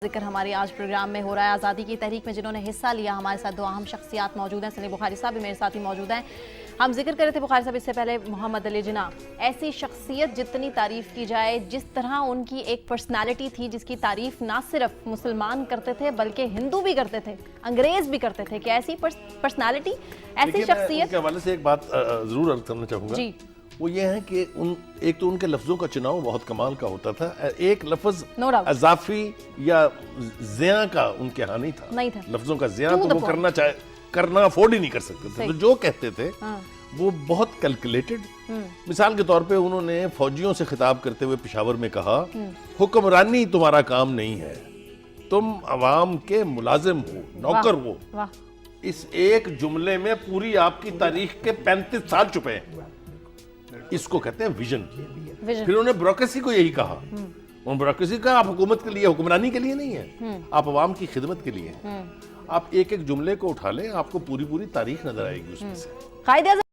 ذکر ہماری آج پروگرام میں ہو رہا ہے آزادی کی تحریک میں جنہوں نے حصہ لیا. ہمارے ساتھ دو اہم شخصیات موجود ہیں. سلیم بخاری صاحب بھی میرے ساتھ ہی موجود ہیں. ہم ذکر کر رہے تھے بخاری صاحب اس سے پہلے محمد علی جناح, ایسی شخصیت جتنی تعریف کی جائے, جس طرح ان کی ایک پرسنالٹی تھی جس کی تعریف نہ صرف مسلمان کرتے تھے بلکہ ہندو بھی کرتے تھے, انگریز بھی کرتے تھے, کہ ایسی پرسنالٹی, ایسی شخصیت. ان کے حوالے سے ایک بات ضرور عرض کرنا چاہوں گا, جی, وہ یہ ہے کہ ایک تو ان کے لفظوں کا چناؤ بہت کمال کا ہوتا تھا. ایک لفظ No doubt. اضافی یا زیاں کا ان کے ہاں نہیں تھا. لفظوں کا زیاں تو وہ کرنا افورڈ ہی نہیں کر سکتے تھے. تو جو کہتے تھے وہ بہت کیلکولیٹڈ. مثال کے طور پہ انہوں نے فوجیوں سے خطاب کرتے ہوئے پشاور میں کہا, حکمرانی تمہارا کام نہیں ہے, تم عوام کے ملازم ہو, نوکر ہو. اس ایک جملے میں پوری آپ کی تاریخ کے 35 سال چھپے ہیں. اس کو کہتے ہیں ویژن. پھر انہوں نے بیوروکریسی کو یہی کہا. بیوروکریسی کا آپ حکومت کے لیے, حکمرانی کے لیے نہیں ہے, آپ عوام کی خدمت کے لیے ہیں. آپ ایک ایک جملے کو اٹھا لیں, آپ کو پوری تاریخ نظر آئے گی اس میں سے. قائد